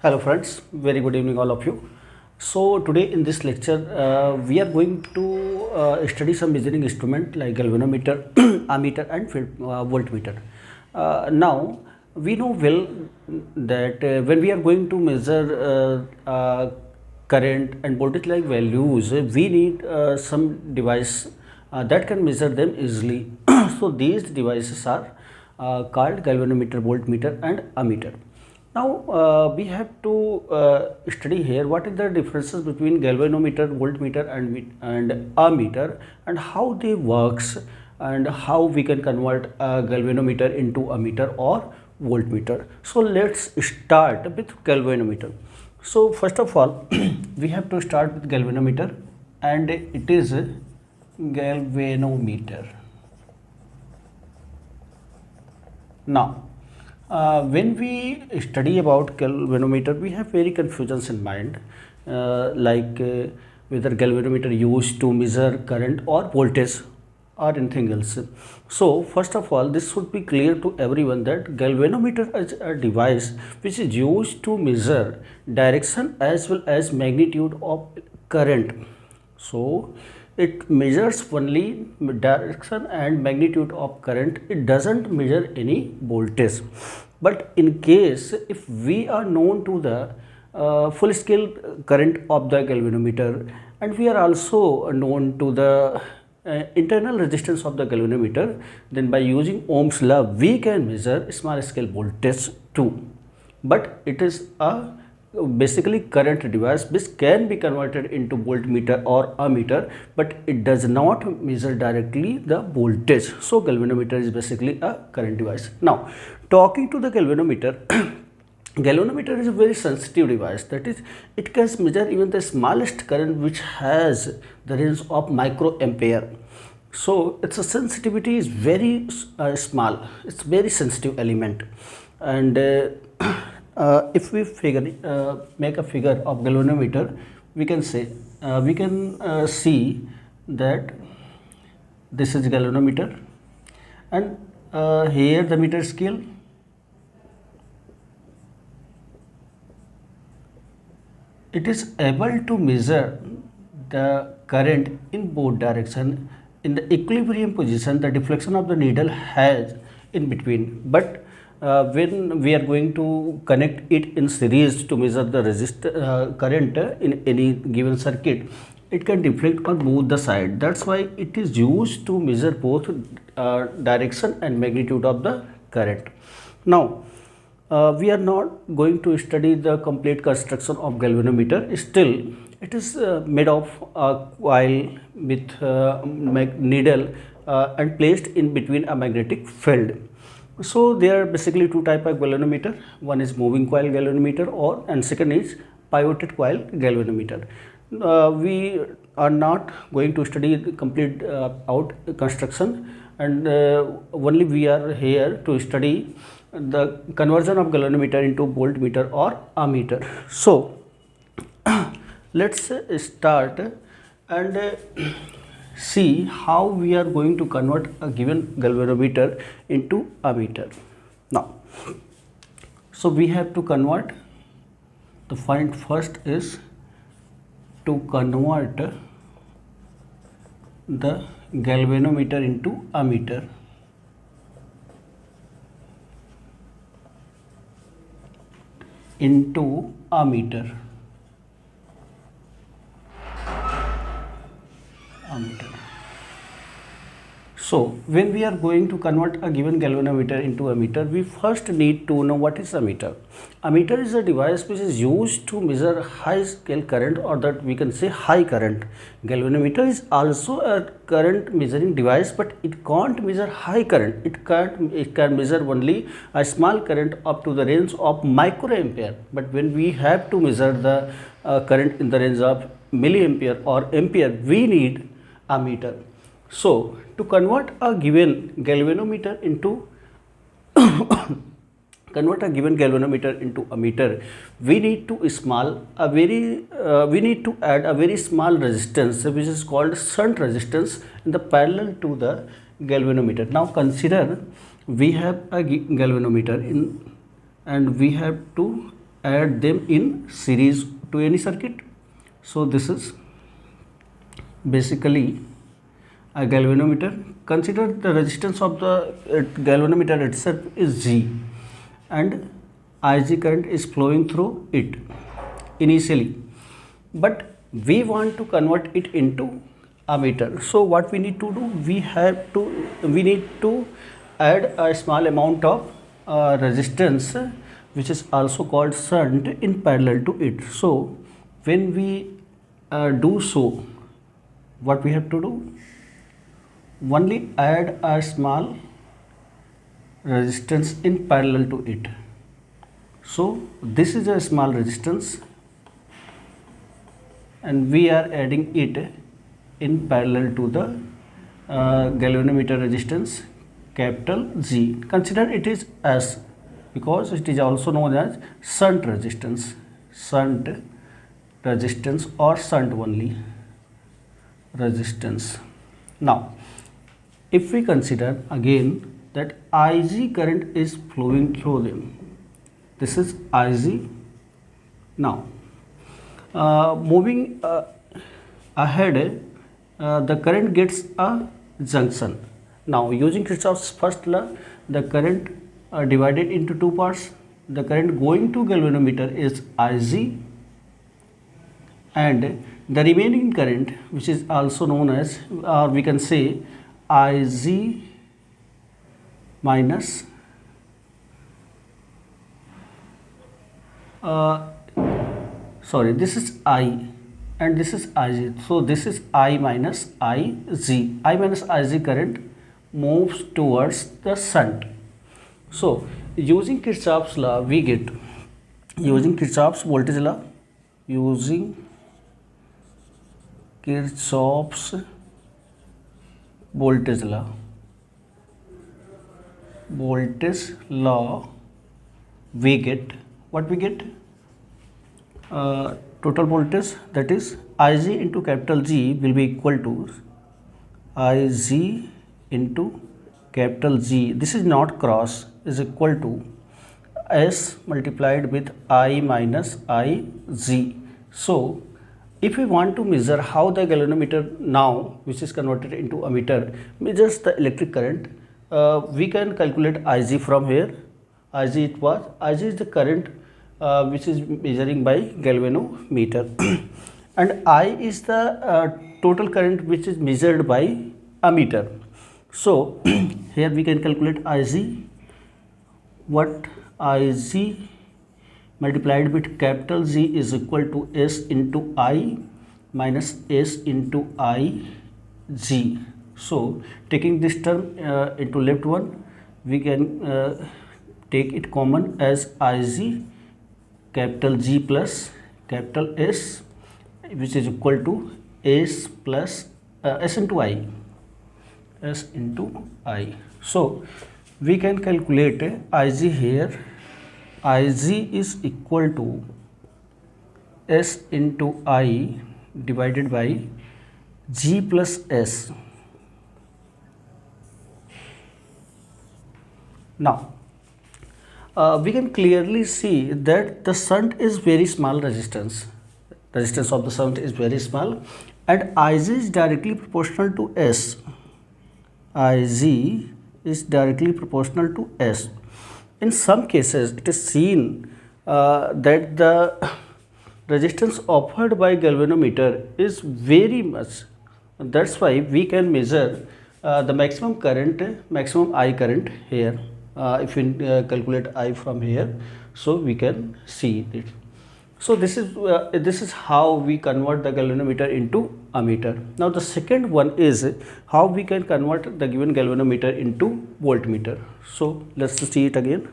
Hello friends, very good evening all of you. So today in this lecture we are going to study some measuring instrument like galvanometer, ammeter and voltmeter. Now we know well that when we are going to measure current and voltage like values, we need some device that can measure them easily. So these devices are called galvanometer, voltmeter and ammeter. Now we have to study here what is the differences between galvanometer, voltmeter and ammeter, and how they works, and how we can convert a galvanometer into ammeter or voltmeter. So let's start with galvanometer. So first of all we have to start with galvanometer, and it is galvanometer. Now when we study about galvanometer, we have very confusions in mind, whether galvanometer used to measure current or voltage or anything else. So first of all, this should be clear to everyone that galvanometer is a device which is used to measure direction as well as magnitude of current. So it measures only direction and magnitude of current. It doesn't measure any voltage. But in case if we are known to the full scale current of the galvanometer, and we are also known to the internal resistance of the galvanometer, then by using Ohm's law we can measure small scale voltage too. But it is a basically current device which can be converted into voltmeter or ammeter, but it does not measure directly the voltage. So galvanometer is basically a current device. Now talking to the galvanometer, galvanometer is a very sensitive device, that is it can measure even the smallest current which has the range of microampere. So its sensitivity is very small, it's very sensitive element. And if we make a figure of galvanometer, we can say see that this is galvanometer, and here the meter scale, it is able to measure the current in both direction. In the equilibrium position, the deflection of the needle has in between, but when we are going to connect it in series to measure the current in any given circuit, it can deflect on both the side. That's why it is used to measure both direction and magnitude of the current. Now we are not going to study the complete construction of galvanometer. Still it is made of a coil with needle and placed in between a magnetic field. So there are basically two types of galvanometer. One is moving coil galvanometer, and second is pivoted coil galvanometer. We are not going to study the complete out construction, and only we are here to study the conversion of galvanometer into voltmeter or ammeter. So let's start and see how we are going to convert a given galvanometer into ammeter. Now, so we have to convert, the point first is to convert the galvanometer into ammeter. Ammeter. So when we are going to convert a given galvanometer into ammeter, we first need to know what is ammeter. Ammeter is a device which is used to measure high scale current, or that we can say high current. Galvanometer is also a current measuring device, but it can't measure high current. It can measure only a small current up to the range of microampere. But when we have to measure the current in the range of milliampere or ampere, we need ammeter. So to convert a given galvanometer into ammeter, we need to add a very small resistance, which is called shunt resistance, in the parallel to the galvanometer. Now consider we have a galvanometer and we have to add them in series to any circuit. So this is basically a galvanometer. Consider the resistance of the galvanometer itself is G, and Ig current is flowing through it initially, but we want to convert it into ammeter. So what we need to do, we need to add a small amount of resistance, which is also called shunt, in parallel to it. So when we do so, what we have to do, only add a small resistance in parallel to it. So this is a small resistance, and we are adding it in parallel to the galvanometer resistance capital G. Consider it is S, because it is also known as shunt resistance, or shunt only resistance. Now if we consider again that Ig current is flowing through them, this is Ig. Now moving ahead, the current gets a junction. Now using Kirchhoff's first law, the current divided into two parts. The current going to galvanometer is Ig, and the remaining current, which is also known as, or we can say, Ig minus this is I and this is Ig. So this is I minus Ig. I minus Ig current moves towards the shunt. So using Kirchhoff's law, we get, using Kirchhoff's voltage law, using Kirchhoff's voltage law, we get what we get, total voltage, that is Ig into capital G will be equal to Ig into capital G, this is not cross, is equal to S multiplied with I minus Ig. So if we want to measure how the galvanometer now, which is converted into ammeter, measures the electric current, we can calculate Ig from here. Ig is the current which is measuring by galvanometer and I is the total current which is measured by ammeter. So here we can calculate Ig. What Ig multiplied with capital G is equal to S into I minus S into Ig. So taking this term into left one, we can take it common as Ig capital G plus capital S, which is equal to S plus S into I. So we can calculate Ig here. Ig is equal to S into I divided by G plus S. Now we can clearly see that the shunt is very small resistance. Resistance of the shunt is very small, and Ig is directly proportional to S. Ig is directly proportional to S. In some cases, it is seen that the resistance offered by galvanometer is very much. That's why we can measure the maximum current, maximum I current here. If we calculate I from here, so we can see it. So this is how we convert the galvanometer into ammeter. Now the second one is how we can convert the given galvanometer into voltmeter. So let's see it again.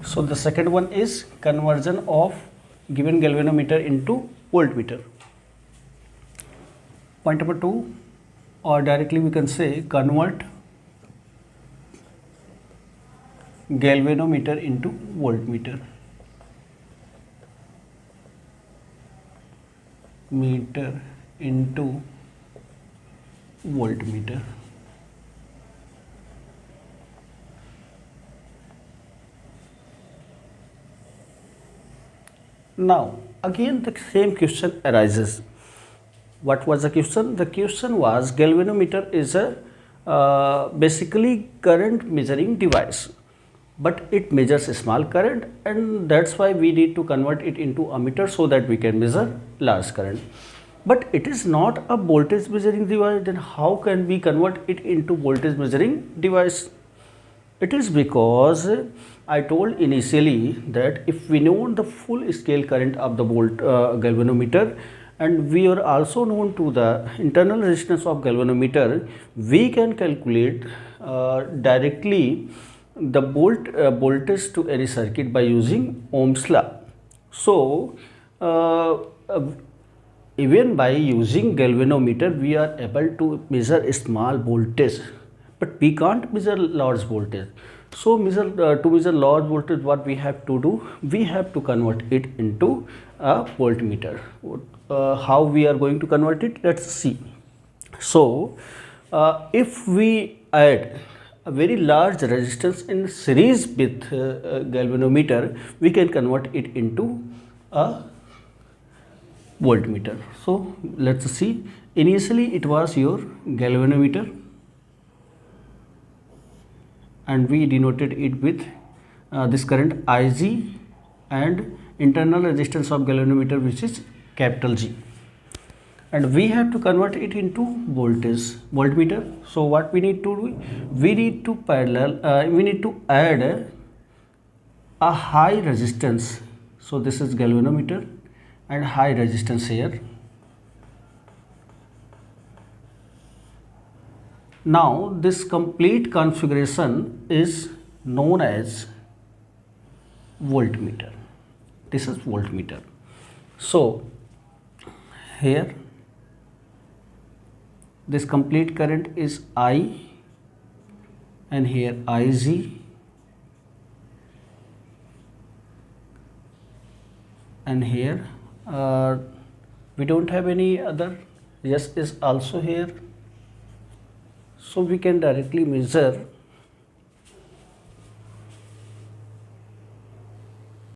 So the second one is conversion of given galvanometer into voltmeter. Point number 2, or directly we can say convert galvanometer into voltmeter. Meter into voltmeter. Now again the same question arises. What was the question? The question was galvanometer is a basically current measuring device, but it measures a small current, and that's why we need to convert it into ammeter so that we can measure large current. But it is not a voltage measuring device, then how can we convert it into voltage measuring device? It is because I told initially that if we know the full scale current of the galvanometer, and we are also known to the internal resistance of galvanometer, we can calculate directly the voltage to any circuit by using Ohm's law. So even by using galvanometer, we are able to measure a small voltage, but we can't measure large voltage. So to measure large voltage, what we have to do? We have to convert it into a voltmeter. How we are going to convert it? Let's see. So if we add a very large resistance in series with galvanometer, we can convert it into a voltmeter. So let's see. Initially it was your galvanometer, and we denoted it with this current Ig and internal resistance of galvanometer, which is capital G, and we have to convert it into voltmeter. So what we need to do? We need to add a high resistance. So this is galvanometer and high resistance here. Now this complete configuration is known as voltmeter. This is voltmeter. So here this complete current is I, and here Ig, and here we don't have any other. Yes is also here. So we can directly measure